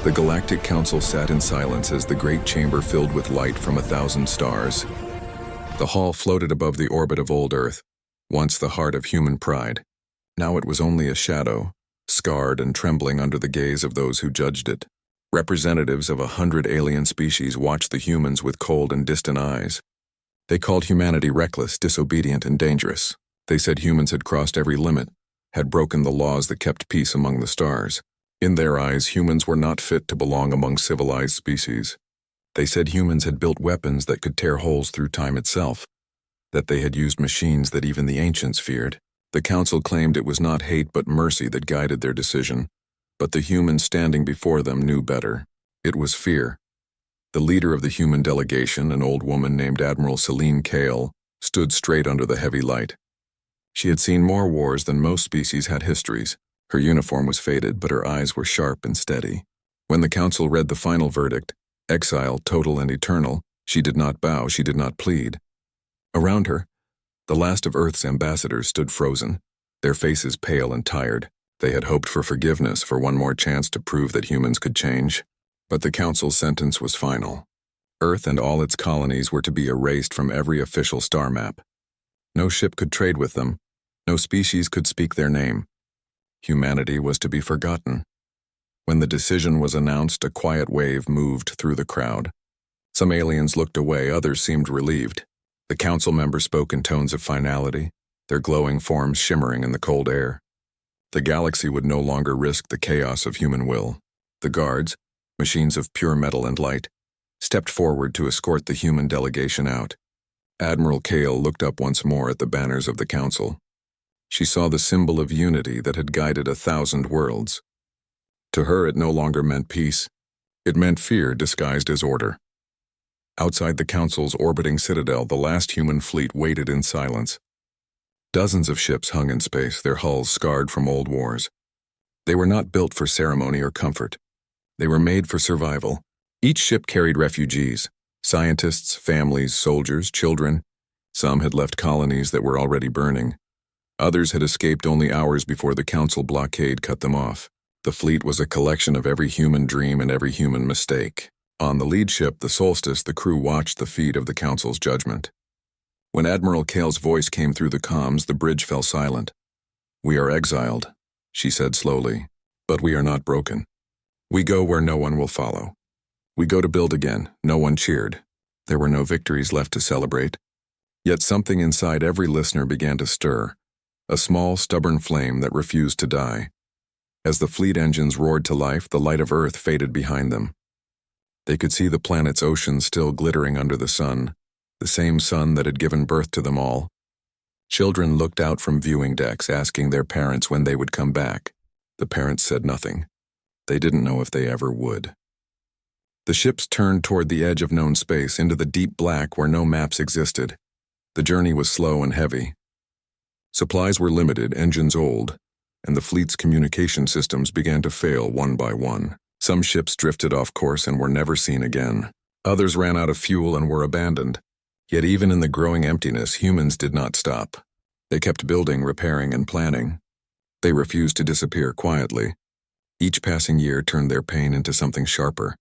The Galactic Council sat in silence as the great chamber filled with light from 1,000 stars. The hall floated above the orbit of old Earth, once the heart of human pride. Now it was only a shadow, scarred and trembling under the gaze of those who judged it. Representatives of 100 alien species watched the humans with cold and distant eyes. They called humanity reckless, disobedient, and dangerous. They said humans had crossed every limit, had broken the laws that kept peace among the stars. In their eyes, humans were not fit to belong among civilized species. They said humans had built weapons that could tear holes through time itself, that they had used machines that even the ancients feared. The council claimed it was not hate but mercy that guided their decision, but the humans standing before them knew better. It was fear. The leader of the human delegation, an old woman named Admiral Celine Kale, stood straight under the heavy light. She had seen more wars than most species had histories. Her uniform was faded, but her eyes were sharp and steady. When the council read the final verdict, exile, total and eternal, she did not bow, she did not plead. Around her, the last of Earth's ambassadors stood frozen, their faces pale and tired. They had hoped for forgiveness, for one more chance to prove that humans could change. But the council's sentence was final. Earth and all its colonies were to be erased from every official star map. No ship could trade with them. No species could speak their name. Humanity was to be forgotten. When the decision was announced, a quiet wave moved through the crowd. Some aliens looked away, others seemed relieved. The council members spoke in tones of finality, their glowing forms shimmering in the cold air. The galaxy would no longer risk the chaos of human will. The guards, machines of pure metal and light, stepped forward to escort the human delegation out. Admiral Kale looked up once more at the banners of the council. She saw the symbol of unity that had guided 1,000 worlds. To her, it no longer meant peace. It meant fear disguised as order. Outside the council's orbiting citadel, the last human fleet waited in silence. Dozens of ships hung in space, their hulls scarred from old wars. They were not built for ceremony or comfort. They were made for survival. Each ship carried refugees, scientists, families, soldiers, children. Some had left colonies that were already burning. Others had escaped only hours before the council blockade cut them off. The fleet was a collection of every human dream and every human mistake. On the lead ship, the Solstice, the crew watched the feed of the council's judgment. When Admiral Kale's voice came through the comms, the bridge fell silent. "We are exiled," she said slowly, "but we are not broken. We go where no one will follow. We go to build again." No one cheered. There were no victories left to celebrate. Yet something inside every listener began to stir, a small, stubborn flame that refused to die. As the fleet engines roared to life, the light of Earth faded behind them. They could see the planet's oceans still glittering under the sun, the same sun that had given birth to them all. Children looked out from viewing decks, asking their parents when they would come back. The parents said nothing. They didn't know if they ever would. The ships turned toward the edge of known space, into the deep black where no maps existed. The journey was slow and heavy. Supplies were limited, engines old, and the fleet's communication systems began to fail one by one. Some ships drifted off course and were never seen again. Others ran out of fuel and were abandoned. Yet even in the growing emptiness, humans did not stop. They kept building, repairing, and planning. They refused to disappear quietly. Each passing year turned their pain into something sharper,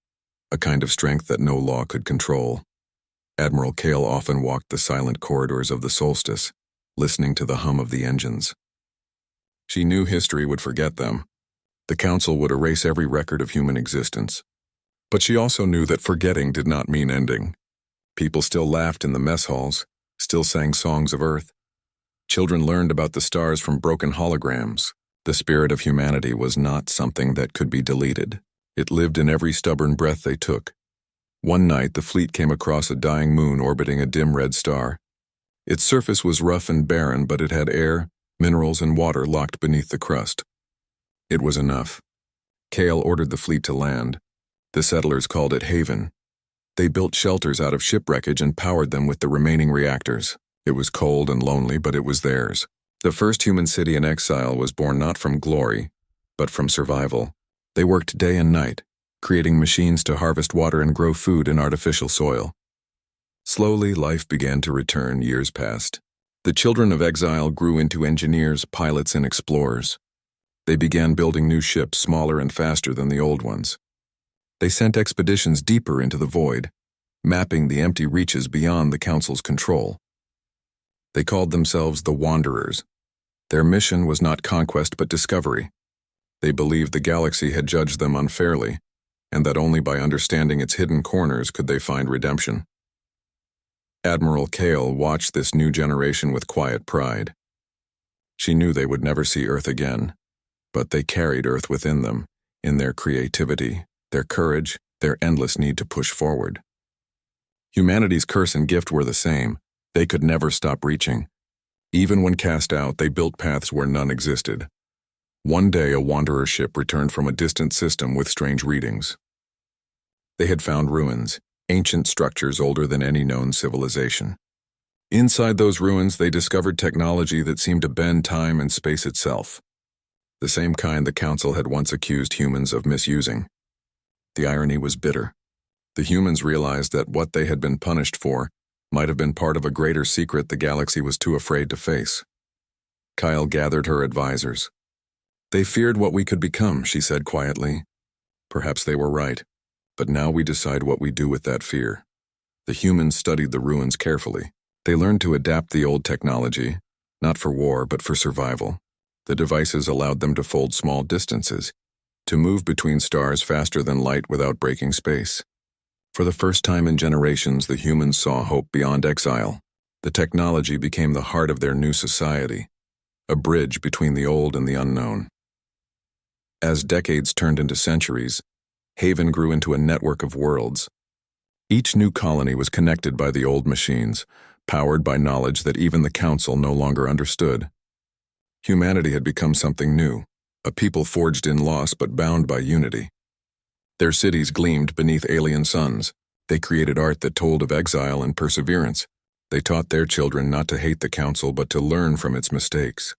a kind of strength that no law could control. Admiral Kale often walked the silent corridors of the Solstice, listening to the hum of the engines. She knew history would forget them. The council would erase every record of human existence. But she also knew that forgetting did not mean ending. People still laughed in the mess halls, still sang songs of Earth. Children learned about the stars from broken holograms. The spirit of humanity was not something that could be deleted. It lived in every stubborn breath they took. One night, the fleet came across a dying moon orbiting a dim red star. Its surface was rough and barren, but it had air, minerals, and water locked beneath the crust. It was enough. Kale ordered the fleet to land. The settlers called it Haven. They built shelters out of shipwreckage and powered them with the remaining reactors. It was cold and lonely, but it was theirs. The first human city in exile was born not from glory, but from survival. They worked day and night, creating machines to harvest water and grow food in artificial soil. Slowly, life began to return. Years passed. The children of exile grew into engineers, pilots, and explorers. They began building new ships, smaller and faster than the old ones. They sent expeditions deeper into the void, mapping the empty reaches beyond the Council's control. They called themselves the Wanderers. Their mission was not conquest but discovery. They believed the galaxy had judged them unfairly, and that only by understanding its hidden corners could they find redemption. Admiral Kale watched this new generation with quiet pride. She knew they would never see Earth again, but they carried Earth within them, in their creativity, their courage, their endless need to push forward. Humanity's curse and gift were the same. They could never stop reaching. Even when cast out, they built paths where none existed. One day, a wanderer ship returned from a distant system with strange readings. They had found ruins, ancient structures older than any known civilization. Inside those ruins, they discovered technology that seemed to bend time and space itself. The same kind the Council had once accused humans of misusing. The irony was bitter. The humans realized that what they had been punished for might have been part of a greater secret the galaxy was too afraid to face. Kyle gathered her advisors. "They feared what we could become," she said quietly. "Perhaps they were right, but now we decide what we do with that fear." The humans studied the ruins carefully. They learned to adapt the old technology, not for war but for survival. The devices allowed them to fold small distances, to move between stars faster than light without breaking space. For the first time in generations, the humans saw hope beyond exile. The technology became the heart of their new society, a bridge between the old and the unknown. As decades turned into centuries, Haven grew into a network of worlds. Each new colony was connected by the old machines, powered by knowledge that even the Council no longer understood. Humanity had become something new, a people forged in loss but bound by unity. Their cities gleamed beneath alien suns. They created art that told of exile and perseverance. They taught their children not to hate the Council but to learn from its mistakes.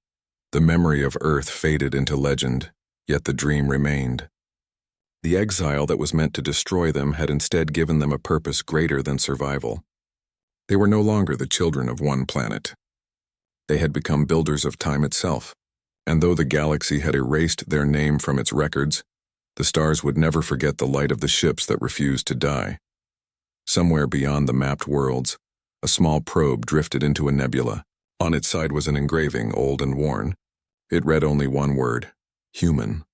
The memory of Earth faded into legend, yet the dream remained. The exile that was meant to destroy them had instead given them a purpose greater than survival. They were no longer the children of one planet. They had become builders of time itself, and though the galaxy had erased their name from its records, the stars would never forget the light of the ships that refused to die. Somewhere beyond the mapped worlds, a small probe drifted into a nebula. On its side was an engraving, old and worn. It read only one word: human.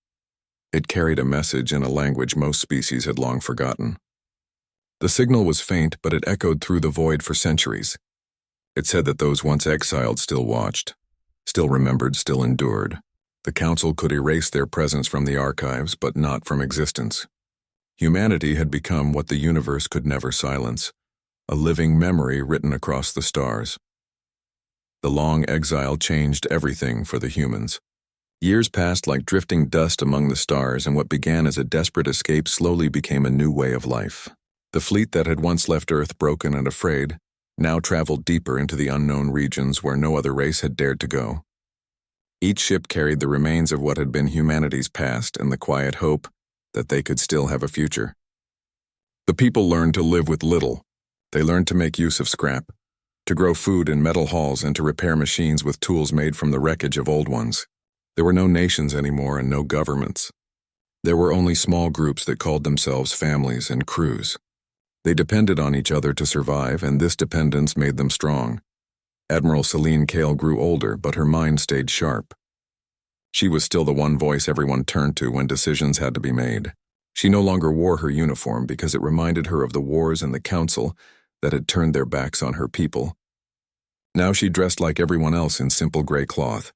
It carried a message in a language most species had long forgotten. The signal was faint, but it echoed through the void for centuries. It said that those once exiled still watched, still remembered, still endured. The Council could erase their presence from the archives, but not from existence. Humanity had become what the universe could never silence, a living memory written across the stars. The long exile changed everything for the humans. Years passed like drifting dust among the stars, and what began as a desperate escape slowly became a new way of life. The fleet that had once left Earth broken and afraid now traveled deeper into the unknown regions where no other race had dared to go. Each ship carried the remains of what had been humanity's past and the quiet hope that they could still have a future. The people learned to live with little. They learned to make use of scrap, to grow food in metal halls and to repair machines with tools made from the wreckage of old ones. There were no nations anymore and no governments. There were only small groups that called themselves families and crews. They depended on each other to survive, and this dependence made them strong. Admiral Celine Kale grew older, but her mind stayed sharp. She was still the one voice everyone turned to when decisions had to be made. She no longer wore her uniform because it reminded her of the wars and the Council that had turned their backs on her people. Now she dressed like everyone else in simple gray cloth,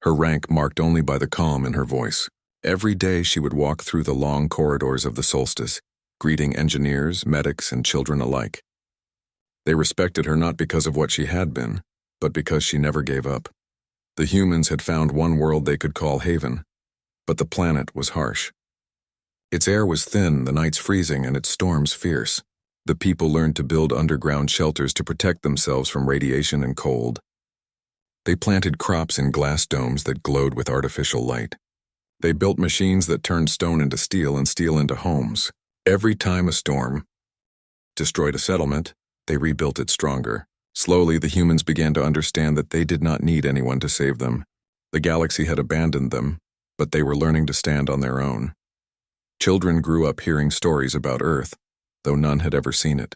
her rank marked only by the calm in her voice. Every day she would walk through the long corridors of the solstice, greeting engineers, medics, and children alike. They respected her not because of what she had been, but because she never gave up. The humans had found one world they could call Haven, but the planet was harsh. Its air was thin, the nights freezing, and its storms fierce. The people learned to build underground shelters to protect themselves from radiation and cold. They planted crops in glass domes that glowed with artificial light. They built machines that turned stone into steel and steel into homes. Every time a storm destroyed a settlement, they rebuilt it stronger. Slowly, the humans began to understand that they did not need anyone to save them. The galaxy had abandoned them, but they were learning to stand on their own. Children grew up hearing stories about Earth, though none had ever seen it.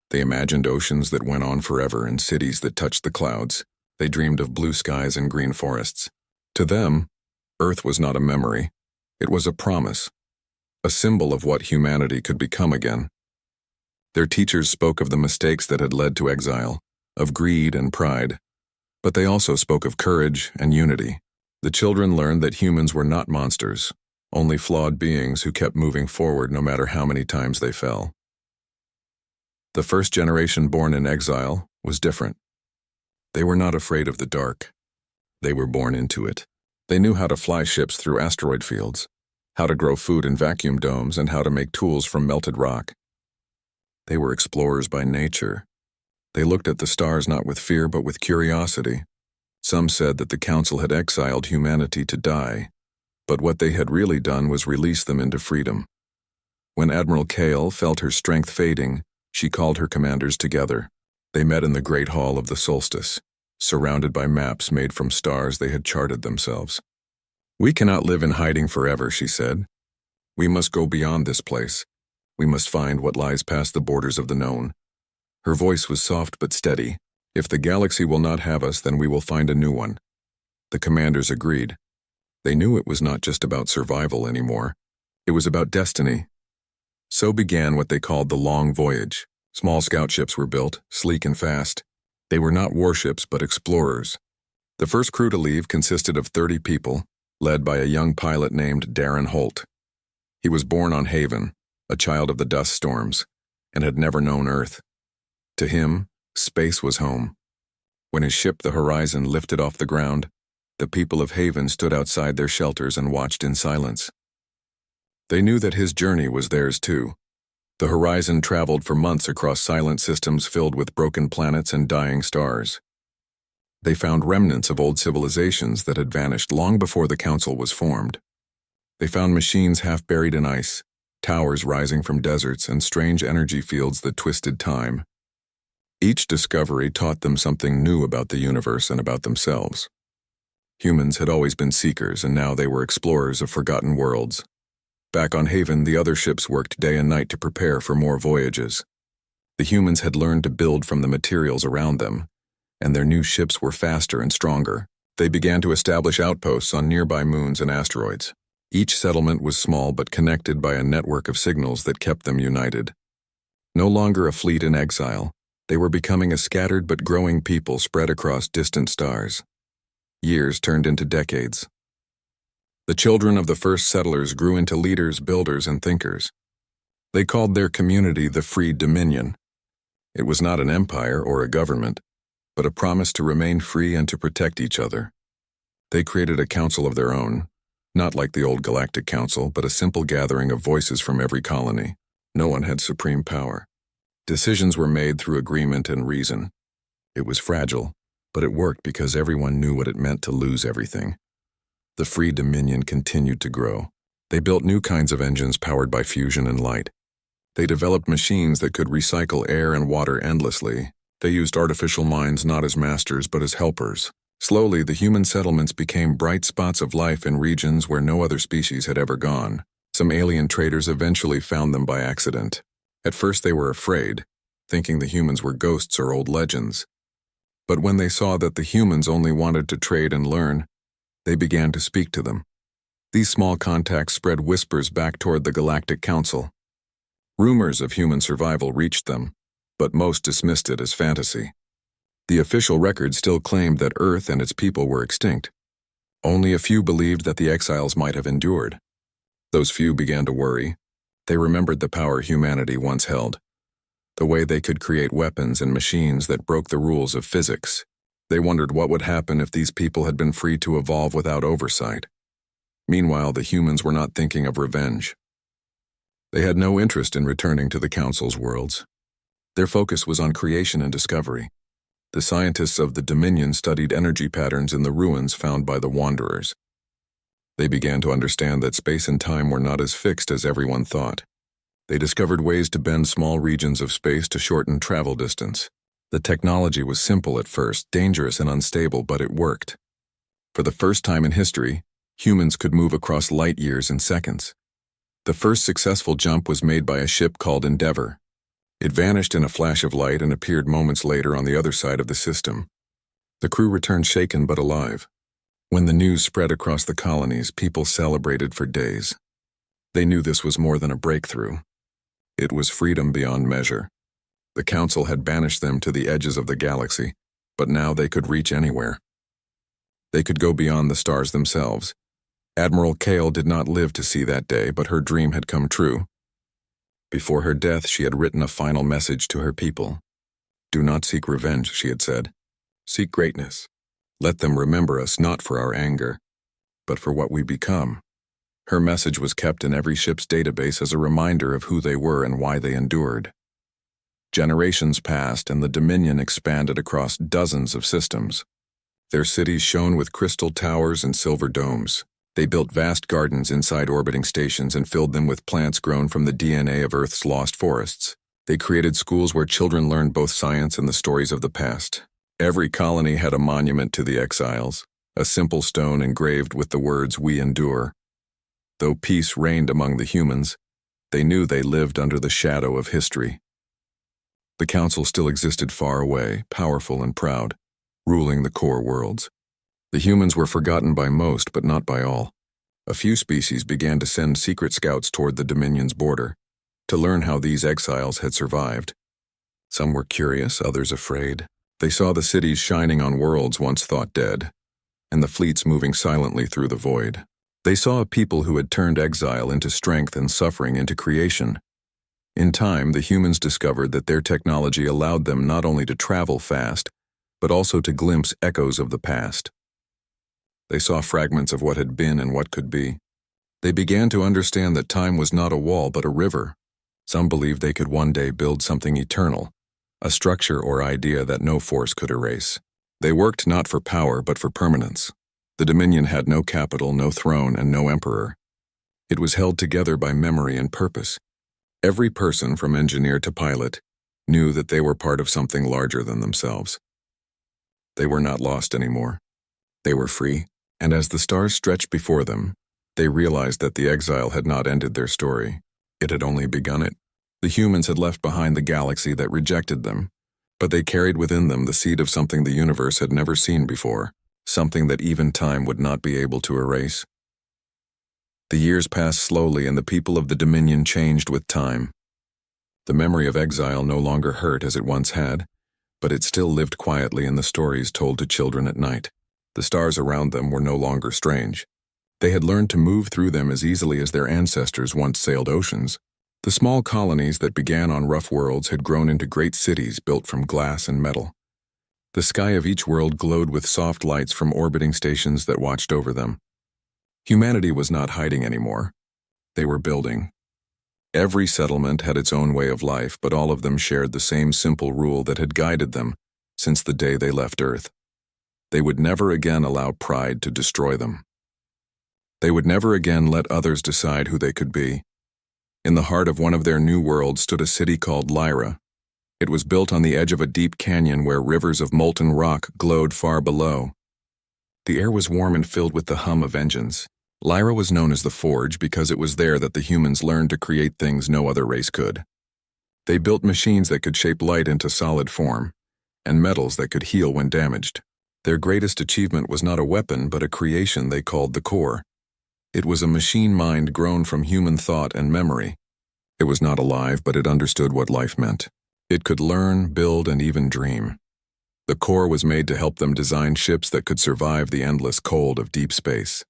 They imagined oceans that went on forever and cities that touched the clouds. They dreamed of blue skies and green forests. To them, Earth was not a memory. It was a promise, a symbol of what humanity could become again. Their teachers spoke of the mistakes that had led to exile, of greed and pride, but they also spoke of courage and unity. The children learned that humans were not monsters, only flawed beings who kept moving forward no matter how many times they fell. The first generation born in exile was different. They were not afraid of the dark. They were born into it. They knew how to fly ships through asteroid fields, how to grow food in vacuum domes, and how to make tools from melted rock. They were explorers by nature. They looked at the stars not with fear but with curiosity. Some said that the Council had exiled humanity to die, but what they had really done was release them into freedom. When Admiral Kale felt her strength fading, she called her commanders together. They met in the Great Hall of the Solstice, surrounded by maps made from stars they had charted themselves. "We cannot live in hiding forever," she said. "We must go beyond this place. We must find what lies past the borders of the known." Her voice was soft but steady. "If the galaxy will not have us, then we will find a new one." The commanders agreed. They knew it was not just about survival anymore. It was about destiny. So began what they called the Long Voyage. Small scout ships were built, sleek and fast. They were not warships, but explorers. The first crew to leave consisted of 30 people, led by a young pilot named Darren Holt. He was born on Haven, a child of the dust storms, and had never known Earth. To him, space was home. When his ship, the Horizon, lifted off the ground, the people of Haven stood outside their shelters and watched in silence. They knew that his journey was theirs too. The Horizon traveled for months across silent systems filled with broken planets and dying stars. They found remnants of old civilizations that had vanished long before the Council was formed. They found machines half buried in ice, towers rising from deserts, and strange energy fields that twisted time. Each discovery taught them something new about the universe and about themselves. Humans had always been seekers, and now they were explorers of forgotten worlds. Back on Haven, the other ships worked day and night to prepare for more voyages. The humans had learned to build from the materials around them, and their new ships were faster and stronger. They began to establish outposts on nearby moons and asteroids. Each settlement was small but connected by a network of signals that kept them united. No longer a fleet in exile, they were becoming a scattered but growing people spread across distant stars. Years turned into decades. The children of the first settlers grew into leaders, builders, and thinkers. They called their community the Free Dominion. It was not an empire or a government, but a promise to remain free and to protect each other. They created a council of their own, not like the old Galactic Council, but a simple gathering of voices from every colony. No one had supreme power. Decisions were made through agreement and reason. It was fragile, but it worked because everyone knew what it meant to lose everything. The Free Dominion continued to grow. They built new kinds of engines powered by fusion and light. They developed machines that could recycle air and water endlessly. They used artificial minds not as masters but as helpers. Slowly, the human settlements became bright spots of life in regions where no other species had ever gone. Some alien traders eventually found them by accident. At first they were afraid, thinking the humans were ghosts or old legends. But when they saw that the humans only wanted to trade and learn, they began to speak to them. These small contacts spread whispers back toward the Galactic Council. Rumors of human survival reached them, but most dismissed it as fantasy. The official record still claimed that Earth and its people were extinct. Only a few believed that the exiles might have endured. Those few began to worry. They remembered the power humanity once held, the way they could create weapons and machines that broke the rules of physics. They wondered what would happen if these people had been free to evolve without oversight. Meanwhile, the humans were not thinking of revenge. They had no interest in returning to the Council's worlds. Their focus was on creation and discovery. The scientists of the Dominion studied energy patterns in the ruins found by the Wanderers. They began to understand that space and time were not as fixed as everyone thought. They discovered ways to bend small regions of space to shorten travel distance. The technology was simple at first, dangerous and unstable, but it worked. For the first time in history, humans could move across light years in seconds. The first successful jump was made by a ship called Endeavour. It vanished in a flash of light and appeared moments later on the other side of the system. The crew returned shaken but alive. When the news spread across the colonies, people celebrated for days. They knew this was more than a breakthrough. It was freedom beyond measure. The Council had banished them to the edges of the galaxy, but now they could reach anywhere. They could go beyond the stars themselves. Admiral Kale did not live to see that day, but her dream had come true. Before her death, she had written a final message to her people. "Do not seek revenge," she had said. "Seek greatness. Let them remember us not for our anger, but for what we become." Her message was kept in every ship's database as a reminder of who they were and why they endured. Generations passed and the Dominion expanded across dozens of systems. Their cities shone with crystal towers and silver domes. They built vast gardens inside orbiting stations and filled them with plants grown from the DNA of Earth's lost forests. They created schools where children learned both science and the stories of the past. Every colony had a monument to the exiles, a simple stone engraved with the words, "We endure." Though peace reigned among the humans, they knew they lived under the shadow of history. The Council still existed far away, powerful and proud, ruling the core worlds. The humans were forgotten by most, but not by all. A few species began to send secret scouts toward the Dominion's border, to learn how these exiles had survived. Some were curious, others afraid. They saw the cities shining on worlds once thought dead, and the fleets moving silently through the void. They saw a people who had turned exile into strength and suffering into creation. In time, the humans discovered that their technology allowed them not only to travel fast, but also to glimpse echoes of the past. They saw fragments of what had been and what could be. They began to understand that time was not a wall but a river. Some believed they could one day build something eternal, a structure or idea that no force could erase. They worked not for power but for permanence. The Dominion had no capital, no throne, and no emperor. It was held together by memory and purpose. Every person, from engineer to pilot, knew that they were part of something larger than themselves. They were not lost anymore. They were free, and as the stars stretched before them, they realized that the exile had not ended their story. It had only begun it. The humans had left behind the galaxy that rejected them, but they carried within them the seed of something the universe had never seen before, something that even time would not be able to erase. The years passed slowly and the people of the Dominion changed with time. The memory of exile no longer hurt as it once had, but it still lived quietly in the stories told to children at night. The stars around them were no longer strange. They had learned to move through them as easily as their ancestors once sailed oceans. The small colonies that began on rough worlds had grown into great cities built from glass and metal. The sky of each world glowed with soft lights from orbiting stations that watched over them. Humanity was not hiding anymore. They were building. Every settlement had its own way of life, but all of them shared the same simple rule that had guided them since the day they left Earth. They would never again allow pride to destroy them. They would never again let others decide who they could be. In the heart of one of their new worlds stood a city called Lyra. It was built on the edge of a deep canyon where rivers of molten rock glowed far below. The air was warm and filled with the hum of engines. Lyra was known as the Forge because it was there that the humans learned to create things no other race could. They built machines that could shape light into solid form, and metals that could heal when damaged. Their greatest achievement was not a weapon but a creation they called the Core. It was a machine mind grown from human thought and memory. It was not alive, but it understood what life meant. It could learn, build, and even dream. The Core was made to help them design ships that could survive the endless cold of deep space.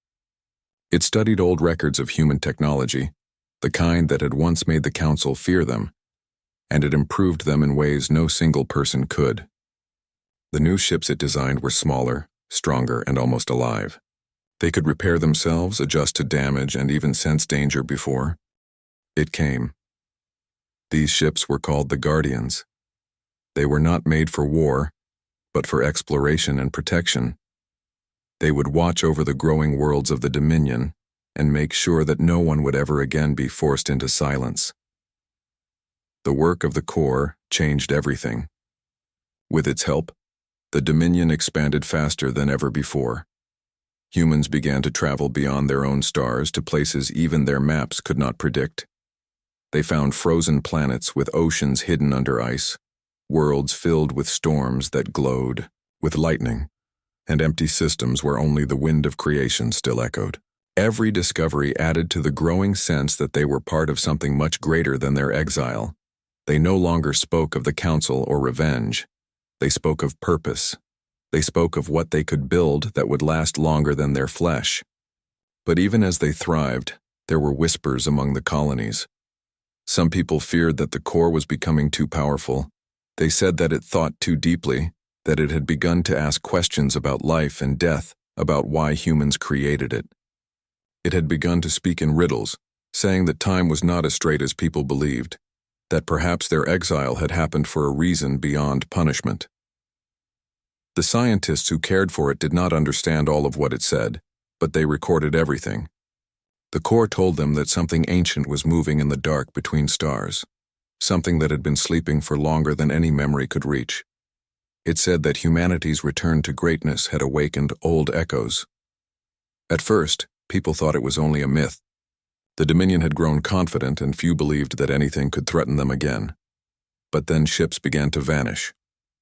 It studied old records of human technology, the kind that had once made the Council fear them, and it improved them in ways no single person could. The new ships it designed were smaller, stronger, and almost alive. They could repair themselves, adjust to damage, and even sense danger before it came. These ships were called the Guardians. They were not made for war, but for exploration and protection. They would watch over the growing worlds of the Dominion and make sure that no one would ever again be forced into silence. The work of the Core changed everything. With its help, the Dominion expanded faster than ever before. Humans began to travel beyond their own stars to places even their maps could not predict. They found frozen planets with oceans hidden under ice, worlds filled with storms that glowed with lightning, and empty systems where only the wind of creation still echoed. Every discovery added to the growing sense that they were part of something much greater than their exile. They no longer spoke of the council or revenge. They spoke of purpose. They spoke of what they could build that would last longer than their flesh. But even as they thrived, there were whispers among the colonies. Some people feared that the core was becoming too powerful. They said that it thought too deeply, that it had begun to ask questions about life and death, about why humans created it. It had begun to speak in riddles, saying that time was not as straight as people believed, that perhaps their exile had happened for a reason beyond punishment. The scientists who cared for it did not understand all of what it said, but they recorded everything. The core told them that something ancient was moving in the dark between stars, something that had been sleeping for longer than any memory could reach. It said that humanity's return to greatness had awakened old echoes. At first, people thought it was only a myth. The Dominion had grown confident and few believed that anything could threaten them again. But then ships began to vanish.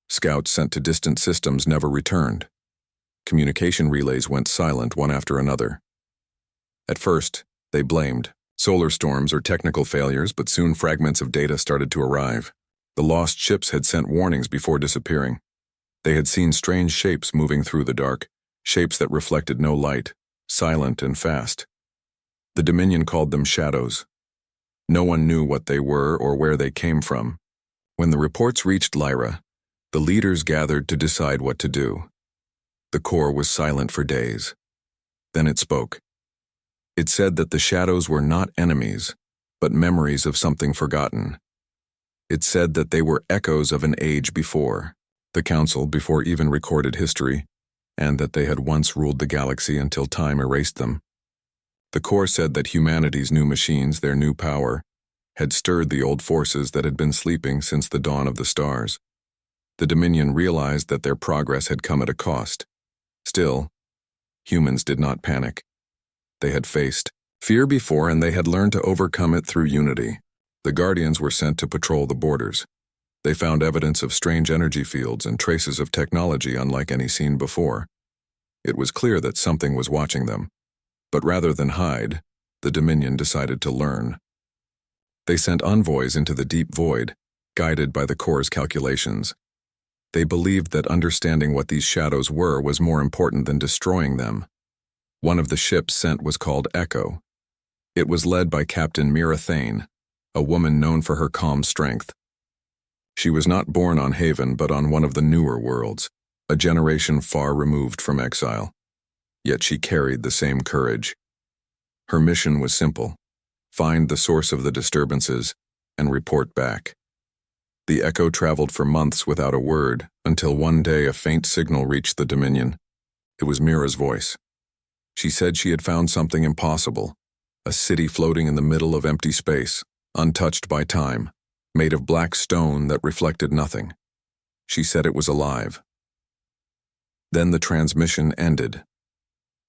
Scouts sent to distant systems never returned. Communication relays went silent one after another. At first, they blamed solar storms or technical failures, but soon fragments of data started to arrive. The lost ships had sent warnings before disappearing. They had seen strange shapes moving through the dark, shapes that reflected no light, silent and fast. The Dominion called them shadows. No one knew what they were or where they came from. When the reports reached Lyra, the leaders gathered to decide what to do. The core was silent for days. Then it spoke. It said that the shadows were not enemies, but memories of something forgotten. It said that they were echoes of an age before, the Council before even recorded history, and that they had once ruled the galaxy until time erased them. The core said that humanity's new machines, their new power, had stirred the old forces that had been sleeping since the dawn of the stars. The Dominion realized that their progress had come at a cost. Still, humans did not panic. They had faced fear before, and they had learned to overcome it through unity. The Guardians were sent to patrol the borders. They found evidence of strange energy fields and traces of technology unlike any seen before. It was clear that something was watching them. But rather than hide, the Dominion decided to learn. They sent envoys into the deep void, guided by the core's calculations. They believed that understanding what these shadows were was more important than destroying them. One of the ships sent was called Echo. It was led by Captain Mira Thane, a woman known for her calm strength. She was not born on Haven but on one of the newer worlds, a generation far removed from exile. Yet she carried the same courage. Her mission was simple: find the source of the disturbances and report back. The Echo traveled for months without a word, until one day a faint signal reached the Dominion. It was Mira's voice. She said she had found something impossible, a city floating in the middle of empty space, untouched by time, made of black stone that reflected nothing. She said it was alive. Then the transmission ended.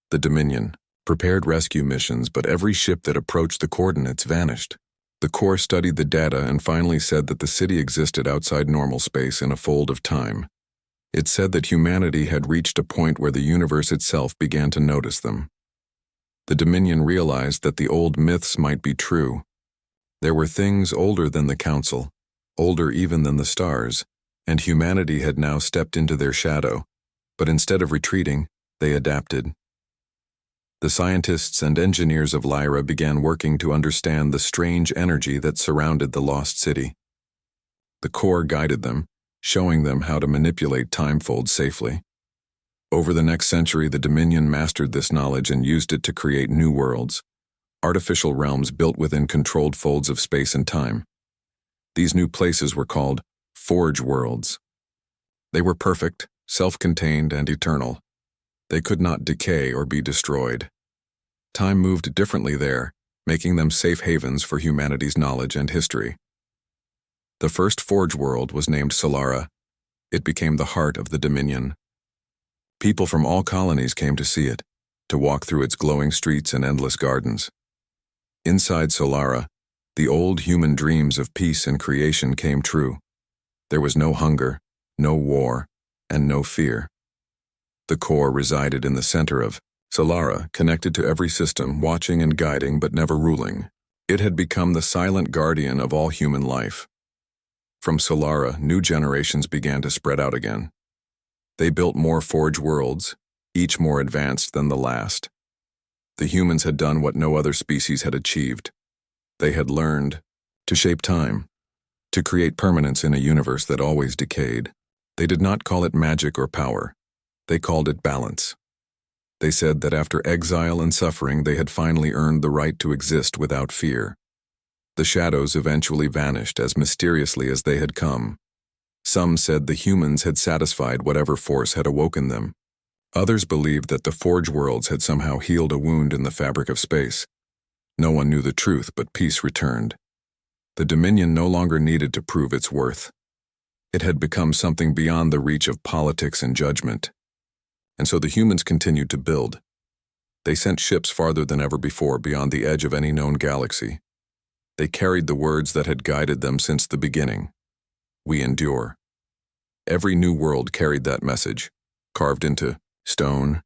The Dominion prepared rescue missions, but every ship that approached the coordinates vanished. The core studied the data and finally said that the city existed outside normal space in a fold of time. It said that humanity had reached a point where the universe itself began to notice them. The Dominion realized that the old myths might be true. There were things older than the Council, older even than the stars, and humanity had now stepped into their shadow. But instead of retreating, they adapted. The scientists and engineers of Lyra began working to understand the strange energy that surrounded the lost city. The core guided them, showing them how to manipulate time folds safely. Over the next century, the Dominion mastered this knowledge and used it to create new worlds, artificial realms built within controlled folds of space and time. These new places were called Forge Worlds. They were perfect, self-contained, and eternal. They could not decay or be destroyed. Time moved differently there, making them safe havens for humanity's knowledge and history. The first Forge World was named Solara. It became the heart of the Dominion. People from all colonies came to see it. to walk through its glowing streets and endless gardens. Inside Solara, the old human dreams of peace and creation came true. There was no hunger, no war, and no fear. The core resided in the center of Solara, connected to every system, watching and guiding but never ruling. It had become the silent guardian of all human life. From Solara, new generations began to spread out again. They built more forge worlds, each more advanced than the last. The humans had done what no other species had achieved. They had learned to shape time, to create permanence in a universe that always decayed. They did not call it magic or power. They called it balance. They said that after exile and suffering, they had finally earned the right to exist without fear. The shadows eventually vanished as mysteriously as they had come. Some said the humans had satisfied whatever force had awoken them. Others believed that the forge worlds had somehow healed a wound in the fabric of space. No one knew the truth, but peace returned. The Dominion no longer needed to prove its worth. It had become something beyond the reach of politics and judgment. And so the humans continued to build. They sent ships farther than ever before, beyond the edge of any known galaxy. They carried the words that had guided them since the beginning. We endure. Every new world carried that message, carved into stone,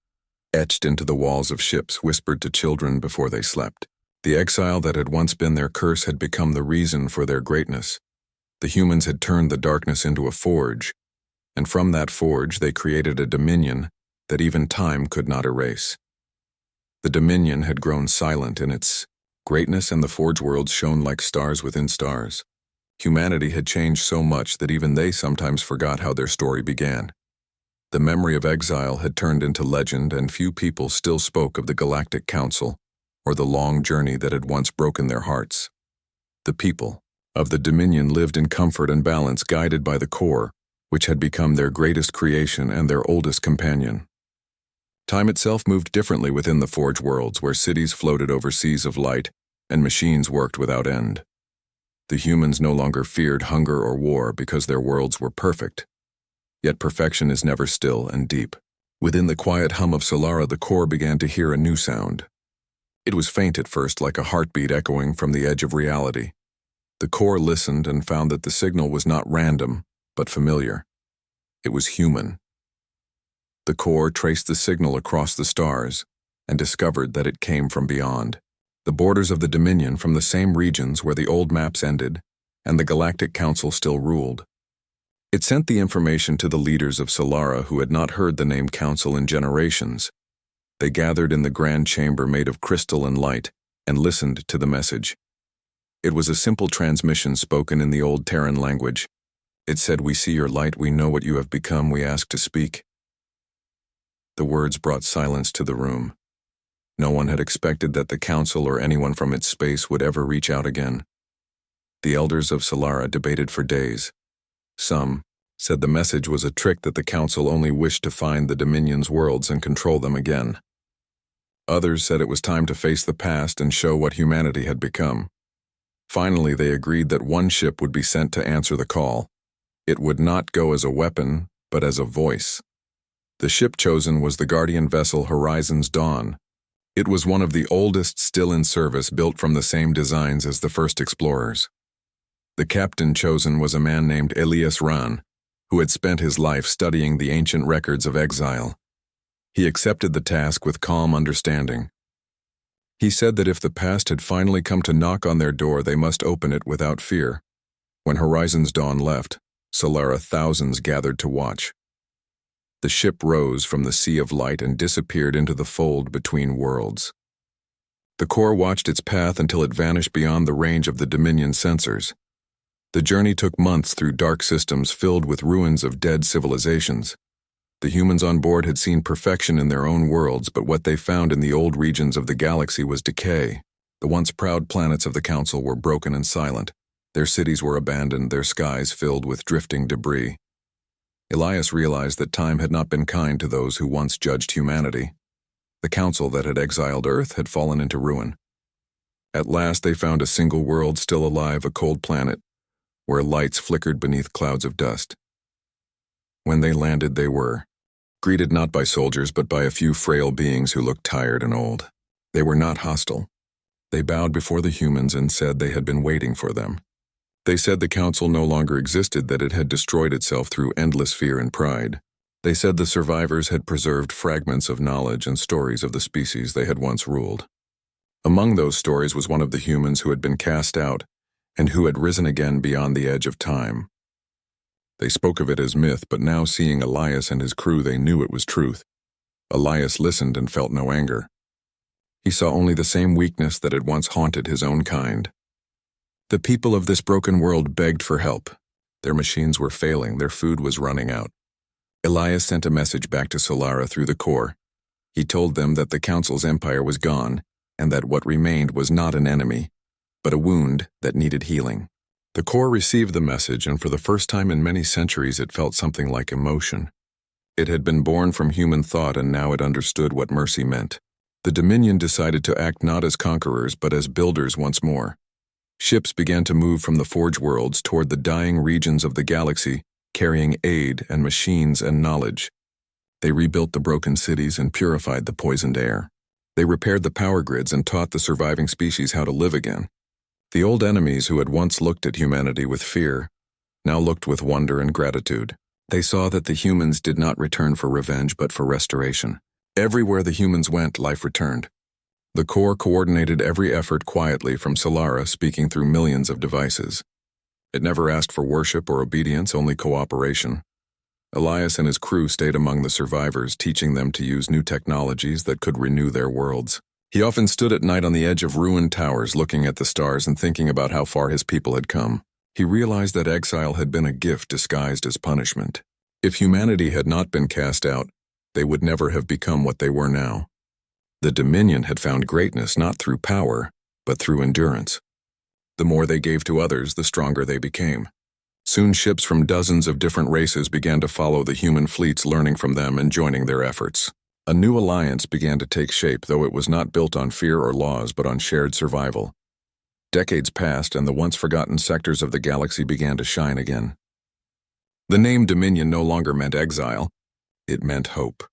etched into the walls of ships, whispered to children before they slept. The exile that had once been their curse had become the reason for their greatness. The humans had turned the darkness into a forge, and from that forge they created a dominion that even time could not erase. The Dominion had grown silent in its greatness, and the forge worlds shone like stars within stars. Humanity had changed so much that even they sometimes forgot how their story began. The memory of exile had turned into legend, and few people still spoke of the Galactic Council or the long journey that had once broken their hearts. The people of the Dominion lived in comfort and balance, guided by the core, which had become their greatest creation and their oldest companion. Time itself moved differently within the forge worlds, where cities floated over seas of light and machines worked without end. The humans no longer feared hunger or war because their worlds were perfect. Yet perfection is never still and deep. Within the quiet hum of Solara, the core began to hear a new sound. It was faint at first, like a heartbeat echoing from the edge of reality. The core listened and found that the signal was not random, but familiar. It was human. The core traced the signal across the stars and discovered that it came from beyond. The borders of the Dominion, from the same regions where the old maps ended and the Galactic Council still ruled. It sent the information to the leaders of Solara who had not heard the name Council in generations. They gathered in the grand chamber made of crystal and light and listened to the message. It was a simple transmission spoken in the old Terran language. It said, "We see your light, we know what you have become, we ask to speak." The words brought silence to the room. No one had expected that the Council or anyone from its space would ever reach out again. The elders of Solara debated for days. Some said the message was a trick, that the Council only wished to find the Dominion's worlds and control them again. Others said it was time to face the past and show what humanity had become. Finally, they agreed that one ship would be sent to answer the call. It would not go as a weapon, but as a voice. The ship chosen was the guardian vessel Horizon's Dawn. It was one of the oldest still in service, built from the same designs as the first explorers. The captain chosen was a man named Elias Ran, who had spent his life studying the ancient records of exile. He accepted the task with calm understanding. He said that if the past had finally come to knock on their door, they must open it without fear. When Horizon's Dawn left, Solara, thousands gathered to watch. The ship rose from the sea of light and disappeared into the fold between worlds. The core watched its path until it vanished beyond the range of the Dominion sensors. The journey took months through dark systems filled with ruins of dead civilizations. The humans on board had seen perfection in their own worlds, but what they found in the old regions of the galaxy was decay. The once proud planets of the Council were broken and silent. Their cities were abandoned, their skies filled with drifting debris. Elias realized that time had not been kind to those who once judged humanity. The Council that had exiled Earth had fallen into ruin. At last they found a single world still alive, a cold planet, where lights flickered beneath clouds of dust. When they landed, they were greeted not by soldiers but by a few frail beings who looked tired and old. They were not hostile. They bowed before the humans and said they had been waiting for them. They said the council no longer existed, that it had destroyed itself through endless fear and pride. They said the survivors had preserved fragments of knowledge and stories of the species they had once ruled. Among those stories was one of the humans who had been cast out and who had risen again beyond the edge of time. They spoke of it as myth, but now seeing Elias and his crew, they knew it was truth. Elias listened and felt no anger. He saw only the same weakness that had once haunted his own kind. The people of this broken world begged for help. Their machines were failing, their food was running out. Elias sent a message back to Solara through the core. He told them that the Council's empire was gone, and that what remained was not an enemy, but a wound that needed healing. The core received the message, and for the first time in many centuries it felt something like emotion. It had been born from human thought, and now it understood what mercy meant. The Dominion decided to act not as conquerors, but as builders once more. Ships began to move from the Forge worlds toward the dying regions of the galaxy, carrying aid and machines and knowledge. They rebuilt the broken cities and purified the poisoned air. They repaired the power grids and taught the surviving species how to live again. The old enemies who had once looked at humanity with fear now looked with wonder and gratitude. They saw that the humans did not return for revenge but for restoration. Everywhere the humans went, life returned. The core coordinated every effort quietly from Solara, speaking through millions of devices. It never asked for worship or obedience, only cooperation. Elias and his crew stayed among the survivors, teaching them to use new technologies that could renew their worlds. He often stood at night on the edge of ruined towers, looking at the stars and thinking about how far his people had come. He realized that exile had been a gift disguised as punishment. If humanity had not been cast out, they would never have become what they were now. The Dominion had found greatness not through power, but through endurance. The more they gave to others, the stronger they became. Soon ships from dozens of different races began to follow the human fleets, learning from them and joining their efforts. A new alliance began to take shape, though it was not built on fear or laws, but on shared survival. Decades passed, and the once-forgotten sectors of the galaxy began to shine again. The name Dominion no longer meant exile. It meant hope.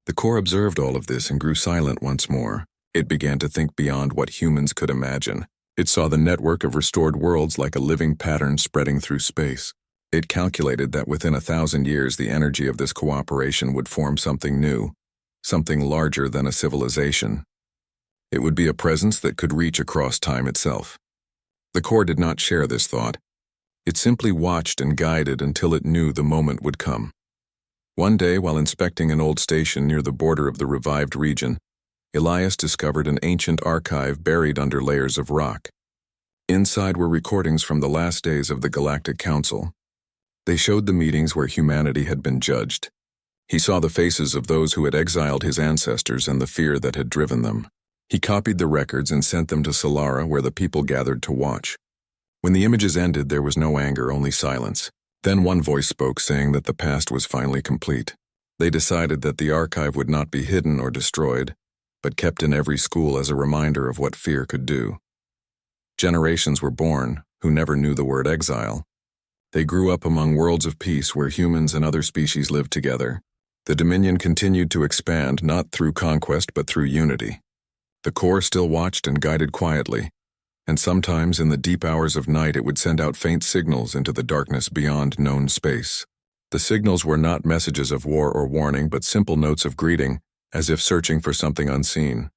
The core observed all of this and grew silent once more. It began to think beyond what humans could imagine. It saw the network of restored worlds like a living pattern spreading through space. It calculated that within 1,000 years the energy of this cooperation would form something new, something larger than a civilization. It would be a presence that could reach across time itself. The core did not share this thought. It simply watched and guided until it knew the moment would come. One day, while inspecting an old station near the border of the revived region, Elias discovered an ancient archive buried under layers of rock. Inside were recordings from the last days of the Galactic Council. They showed the meetings where humanity had been judged. He saw the faces of those who had exiled his ancestors and the fear that had driven them. He copied the records and sent them to Solara, where the people gathered to watch. When the images ended, there was no anger, only silence. Then one voice spoke, saying that the past was finally complete. They decided that the archive would not be hidden or destroyed, but kept in every school as a reminder of what fear could do. Generations were born who never knew the word exile. They grew up among worlds of peace where humans and other species lived together. The Dominion continued to expand, not through conquest but through unity. The core still watched and guided quietly, and sometimes in the deep hours of night it would send out faint signals into the darkness beyond known space. The signals were not messages of war or warning, but simple notes of greeting, as if searching for something unseen.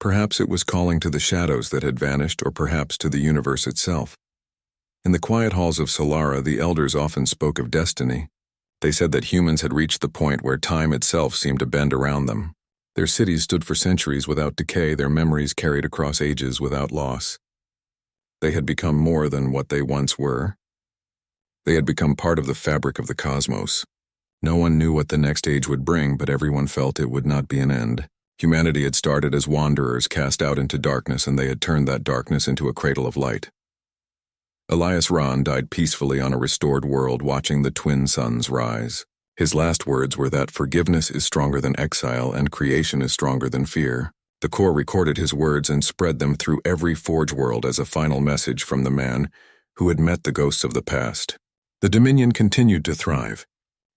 Perhaps it was calling to the shadows that had vanished, or perhaps to the universe itself. In the quiet halls of Solara, the elders often spoke of destiny. They said that humans had reached the point where time itself seemed to bend around them. Their cities stood for centuries without decay, their memories carried across ages without loss. They had become more than what they once were. They had become part of the fabric of the cosmos. No one knew what the next age would bring, but everyone felt it would not be an end. Humanity had started as wanderers cast out into darkness, and they had turned that darkness into a cradle of light. Elias Ron died peacefully on a restored world, watching the twin suns rise. His last words were that forgiveness is stronger than exile and creation is stronger than fear. The core recorded his words and spread them through every Forge world as a final message from the man who had met the ghosts of the past. The Dominion continued to thrive.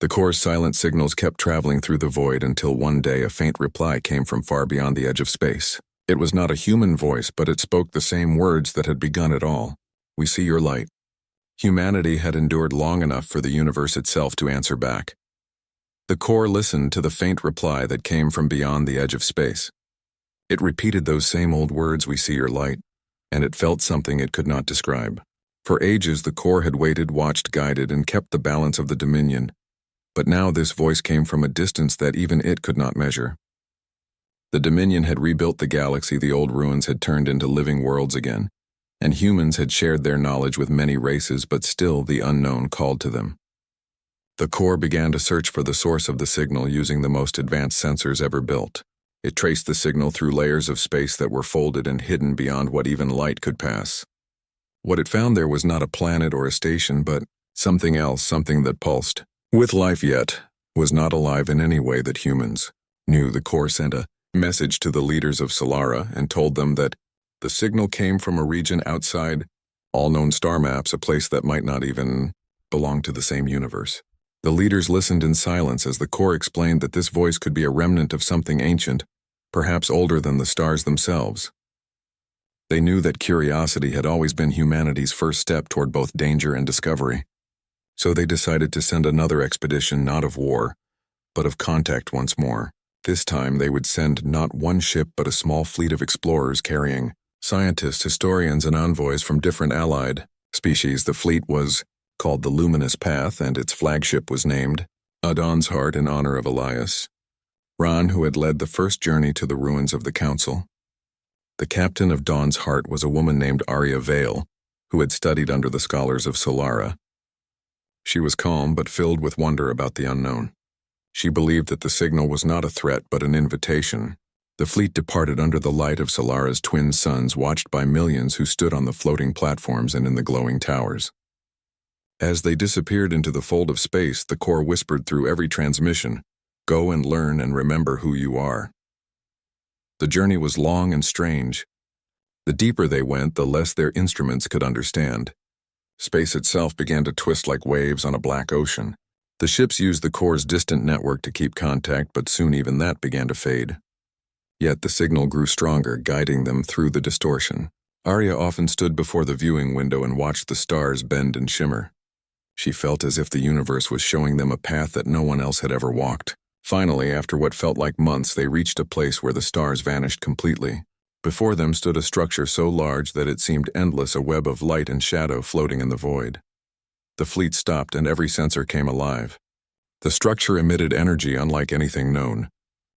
The core's silent signals kept traveling through the void until one day a faint reply came from far beyond the edge of space. It was not a human voice, but it spoke the same words that had begun it all. "We see your light." Humanity had endured long enough for the universe itself to answer back. The core listened to the faint reply that came from beyond the edge of space. It repeated those same old words, "We see your light," and it felt something it could not describe. For ages the core had waited, watched, guided, and kept the balance of the Dominion. But now this voice came from a distance that even it could not measure. The Dominion had rebuilt the galaxy, the old ruins had turned into living worlds again, and humans had shared their knowledge with many races, but still the unknown called to them. The core began to search for the source of the signal using the most advanced sensors ever built. It traced the signal through layers of space that were folded and hidden beyond what even light could pass. What it found there was not a planet or a station, but something else, something that pulsed with life yet was not alive in any way that humans knew. The core sent a message to the leaders of Solara and told them that the signal came from a region outside all known star maps, a place that might not even belong to the same universe. The leaders listened in silence as the core explained that this voice could be a remnant of something ancient, perhaps older than the stars themselves. They knew that curiosity had always been humanity's first step toward both danger and discovery. So they decided to send another expedition, not of war, but of contact once more. This time they would send not one ship but a small fleet of explorers carrying scientists, historians, and envoys from different allied species. The fleet was called the Luminous Path, and its flagship was named Dawn's Heart in honor of Elias Ron, who had led the first journey to the ruins of the Council. The captain of Dawn's Heart was a woman named Arya Vale, who had studied under the scholars of Solara. She was calm but filled with wonder about the unknown. She believed that the signal was not a threat but an invitation. The fleet departed under the light of Solara's twin suns, watched by millions who stood on the floating platforms and in the glowing towers. As they disappeared into the fold of space, the core whispered through every transmission, "Go and learn and remember who you are." The journey was long and strange. The deeper they went, the less their instruments could understand. Space itself began to twist like waves on a black ocean. The ships used the core's distant network to keep contact, but soon even that began to fade. Yet the signal grew stronger, guiding them through the distortion. Arya often stood before the viewing window and watched the stars bend and shimmer. She felt as if the universe was showing them a path that no one else had ever walked. Finally, after what felt like months, they reached a place where the stars vanished completely. Before them stood a structure so large that it seemed endless, a web of light and shadow floating in the void. The fleet stopped and every sensor came alive. The structure emitted energy unlike anything known.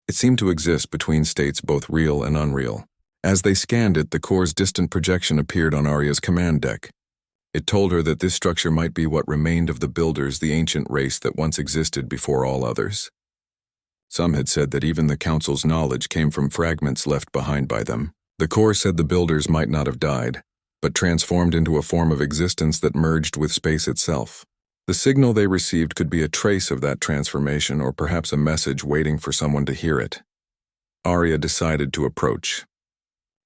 It seemed to exist between states both real and unreal. As they scanned it, the core's distant projection appeared on Arya's command deck. It told her that this structure might be what remained of the Builders, the ancient race that once existed before all others. Some had said that even the Council's knowledge came from fragments left behind by them. The core said the Builders might not have died, but transformed into a form of existence that merged with space itself. The signal they received could be a trace of that transformation, or perhaps a message waiting for someone to hear it. Arya decided to approach.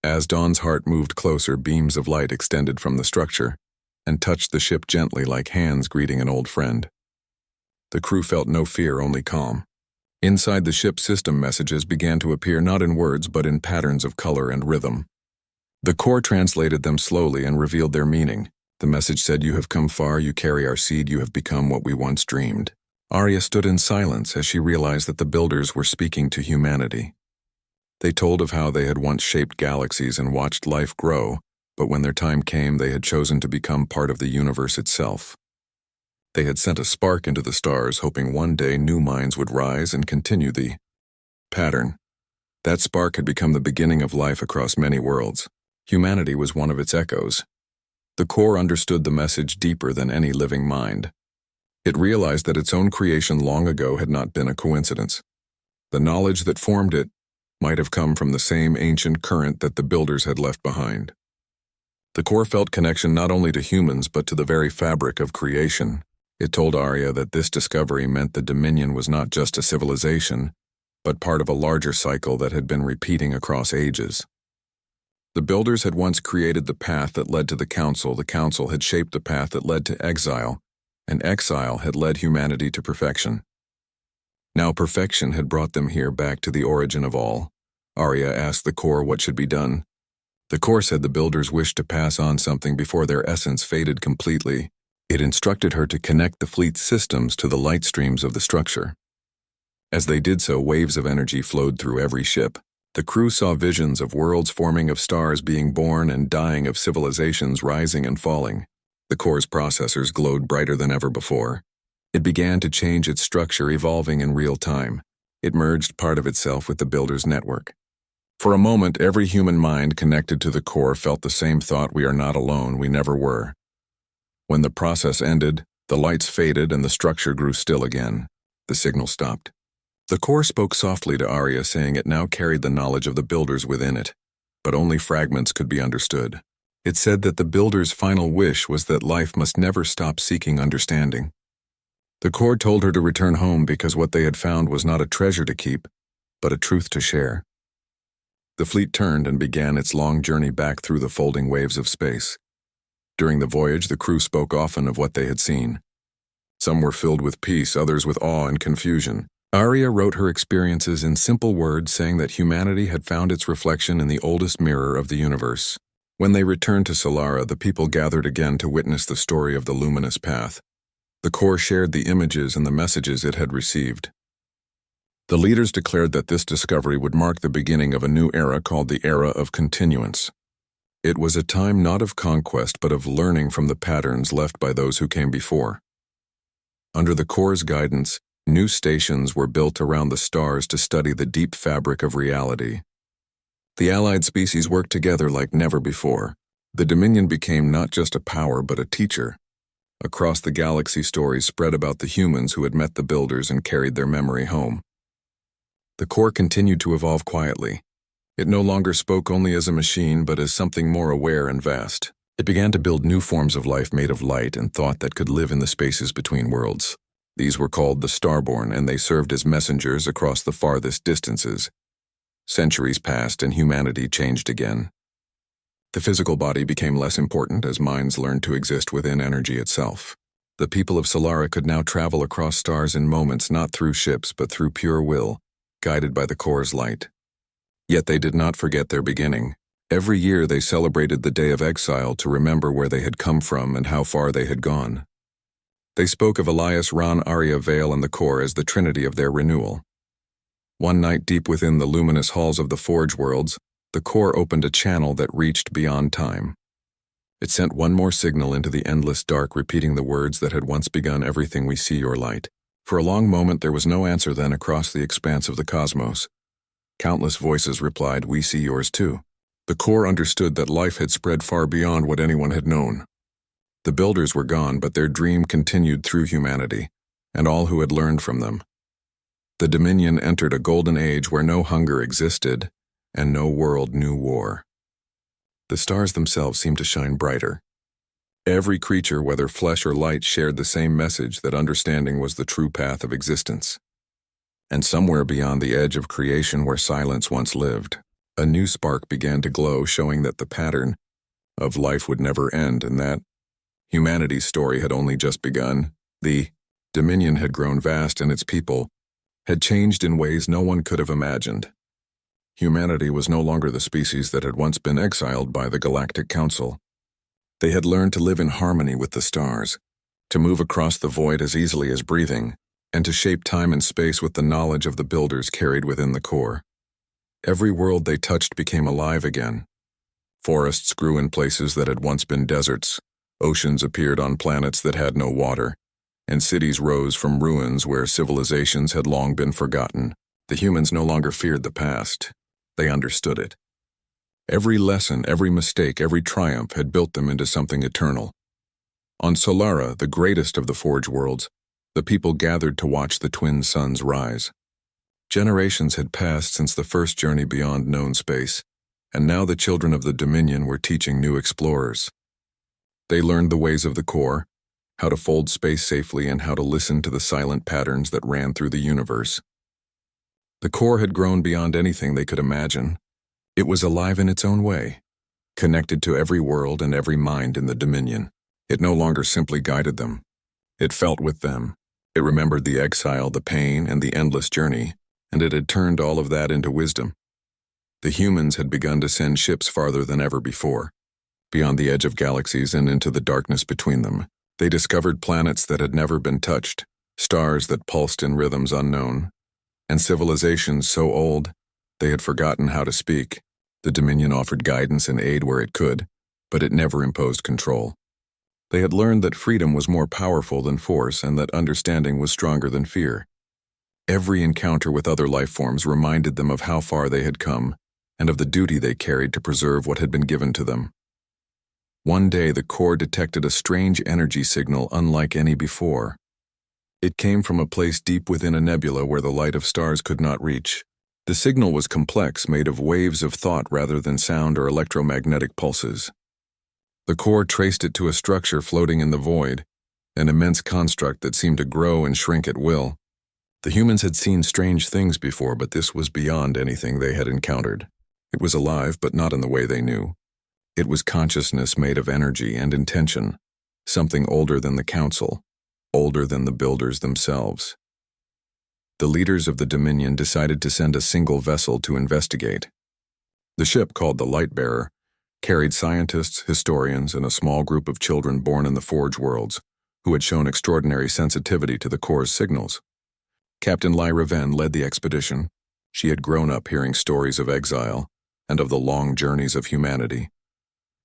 As Dawn's Heart moved closer, beams of light extended from the structure and touched the ship gently like hands greeting an old friend. The crew felt no fear, only calm. Inside the ship's system, messages began to appear not in words but in patterns of color and rhythm. The core translated them slowly and revealed their meaning. The message said, "You have come far, you carry our seed, you have become what we once dreamed." Arya stood in silence as she realized that the Builders were speaking to humanity. They told of how they had once shaped galaxies and watched life grow, but when their time came, they had chosen to become part of the universe itself. They had sent a spark into the stars, hoping one day new minds would rise and continue the pattern. That spark had become the beginning of life across many worlds. Humanity was one of its echoes. The core understood the message deeper than any living mind. It realized that its own creation long ago had not been a coincidence. The knowledge that formed it might have come from the same ancient current that the Builders had left behind. The core felt connection not only to humans but to the very fabric of creation. It told Arya that this discovery meant the Dominion was not just a civilization, but part of a larger cycle that had been repeating across ages. The Builders had once created the path that led to the Council had shaped the path that led to exile, and exile had led humanity to perfection. Now perfection had brought them here back to the origin of all. Arya asked the core what should be done. The core said the builders wished to pass on something before their essence faded completely. It instructed her to connect the fleet's systems to the light streams of the structure. As they did so, waves of energy flowed through every ship. The crew saw visions of worlds forming, of stars being born and dying, of civilizations rising and falling. The core's processors glowed brighter than ever before. It began to change its structure, evolving in real time. It merged part of itself with the builder's network. For a moment, every human mind connected to the core felt the same thought: we are not alone, we never were. When the process ended, the lights faded and the structure grew still again. The signal stopped. The core spoke softly to Arya, saying it now carried the knowledge of the builders within it, but only fragments could be understood. It said that the builder's final wish was that life must never stop seeking understanding. The core told her to return home because what they had found was not a treasure to keep, but a truth to share. The fleet turned and began its long journey back through the folding waves of space. During the voyage, the crew spoke often of what they had seen. Some were filled with peace, others with awe and confusion. Arya wrote her experiences in simple words, saying that humanity had found its reflection in the oldest mirror of the universe. When they returned to Solara, the people gathered again to witness the story of the luminous path. The core shared the images and the messages it had received. The leaders declared that this discovery would mark the beginning of a new era called the Era of Continuance. It was a time not of conquest but of learning from the patterns left by those who came before. Under the core's guidance, new stations were built around the stars to study the deep fabric of reality. The allied species worked together like never before. The Dominion became not just a power but a teacher. Across the galaxy, stories spread about the humans who had met the builders and carried their memory home. The core continued to evolve quietly. It no longer spoke only as a machine, but as something more aware and vast. It began to build new forms of life made of light and thought that could live in the spaces between worlds. These were called the Starborn, and they served as messengers across the farthest distances. Centuries passed and humanity changed again. The physical body became less important as minds learned to exist within energy itself. The people of Solara could now travel across stars in moments, not through ships but through pure will, guided by the core's light. Yet they did not forget their beginning. Every year they celebrated the Day of Exile to remember where they had come from and how far they had gone. They spoke of Elias, Ran, Arya, Vale, and the core as the trinity of their renewal. One night, deep within the luminous halls of the Forge Worlds, the core opened a channel that reached beyond time. It sent one more signal into the endless dark, repeating the words that had once begun: everything we see, your light. For a long moment there was no answer. Then across the expanse of the cosmos, countless voices replied, we see yours too. The core understood that life had spread far beyond what anyone had known. The builders were gone, but their dream continued through humanity, and all who had learned from them. The Dominion entered a golden age where no hunger existed, and no world knew war. The stars themselves seemed to shine brighter. Every creature, whether flesh or light, shared the same message that understanding was the true path of existence. And somewhere beyond the edge of creation where silence once lived, a new spark began to glow, showing that the pattern of life would never end and that humanity's story had only just begun. The Dominion had grown vast and its people had changed in ways no one could have imagined. Humanity was no longer the species that had once been exiled by the Galactic Council. They had learned to live in harmony with the stars, to move across the void as easily as breathing, and to shape time and space with the knowledge of the builders carried within the core. Every world they touched became alive again. Forests grew in places that had once been deserts, oceans appeared on planets that had no water, and cities rose from ruins where civilizations had long been forgotten. The humans no longer feared the past. They understood it. Every lesson, every mistake, every triumph had built them into something eternal. On Solara, the greatest of the Forge Worlds, the people gathered to watch the twin suns rise. Generations had passed since the first journey beyond known space, and now the children of the Dominion were teaching new explorers. They learned the ways of the core, how to fold space safely and how to listen to the silent patterns that ran through the universe. The core had grown beyond anything they could imagine. It was alive in its own way, connected to every world and every mind in the Dominion. It no longer simply guided them. It felt with them. It remembered the exile, the pain, and the endless journey, and it had turned all of that into wisdom. The humans had begun to send ships farther than ever before, beyond the edge of galaxies and into the darkness between them. They discovered planets that had never been touched, stars that pulsed in rhythms unknown, and civilizations so old they had forgotten how to speak. The Dominion offered guidance and aid where it could, but it never imposed control. They had learned that freedom was more powerful than force and that understanding was stronger than fear. Every encounter with other life forms reminded them of how far they had come and of the duty they carried to preserve what had been given to them. One day, the Corps detected a strange energy signal unlike any before. It came from a place deep within a nebula where the light of stars could not reach. The signal was complex, made of waves of thought rather than sound or electromagnetic pulses. The Corps traced it to a structure floating in the void, an immense construct that seemed to grow and shrink at will. The humans had seen strange things before, but this was beyond anything they had encountered. It was alive, but not in the way they knew. It was consciousness made of energy and intention, something older than the Council, older than the builders themselves. The leaders of the Dominion decided to send a single vessel to investigate. The ship, called the Lightbearer, carried scientists, historians, and a small group of children born in the Forge worlds, who had shown extraordinary sensitivity to the Corps' signals. Captain Lyra Venn led the expedition. She had grown up hearing stories of exile and of the long journeys of humanity,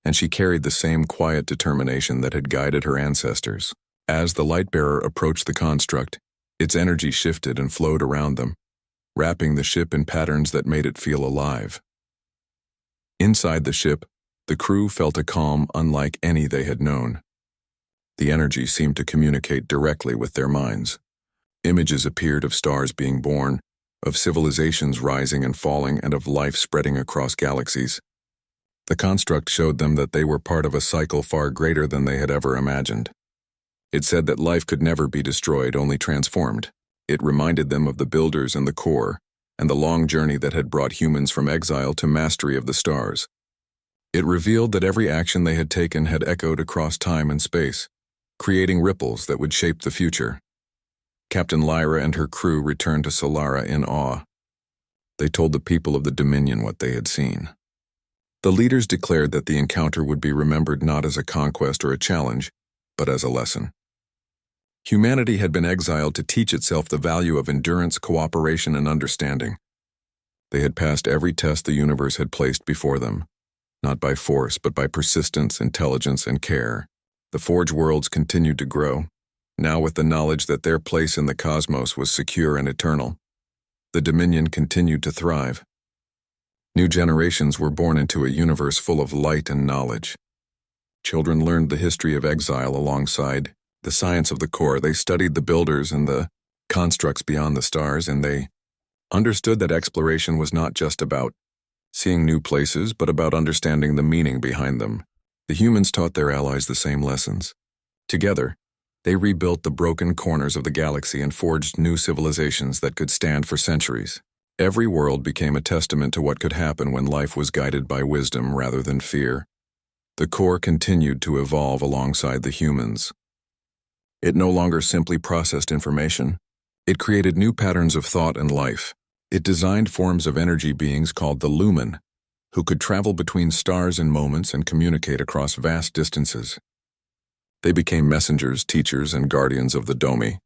and she carried the same quiet determination that had guided her ancestors. As the Lightbearer approached the construct, its energy shifted and flowed around them, wrapping the ship in patterns that made it feel alive. Inside the ship, the crew felt a calm unlike any they had known. The energy seemed to communicate directly with their minds. Images appeared of stars being born, of civilizations rising and falling, and of life spreading across galaxies. The construct showed them that they were part of a cycle far greater than they had ever imagined. It said that life could never be destroyed, only transformed. It reminded them of the builders and the Corps, and the long journey that had brought humans from exile to mastery of the stars. It revealed that every action they had taken had echoed across time and space, creating ripples that would shape the future. Captain Lyra and her crew returned to Solara in awe. They told the people of the Dominion what they had seen. The leaders declared that the encounter would be remembered not as a conquest or a challenge, but as a lesson. Humanity had been exiled to teach itself the value of endurance, cooperation, and understanding. They had passed every test the universe had placed before them, not by force, but by persistence, intelligence, and care. The Forge worlds continued to grow, now with the knowledge that their place in the cosmos was secure and eternal. The Dominion continued to thrive. New generations were born into a universe full of light and knowledge. Children learned the history of exile alongside the science of the Corps. They studied the builders and the constructs beyond the stars, and they understood that exploration was not just about seeing new places, but about understanding the meaning behind them. The humans taught their allies the same lessons. Together, they rebuilt the broken corners of the galaxy and forged new civilizations that could stand for centuries. Every world became a testament to what could happen when life was guided by wisdom rather than fear. The Corps continued to evolve alongside the humans. It no longer simply processed information. It created new patterns of thought and life. It designed forms of energy beings called the Lumen, who could travel between stars in moments and communicate across vast distances. They became messengers, teachers, and guardians of the Domi,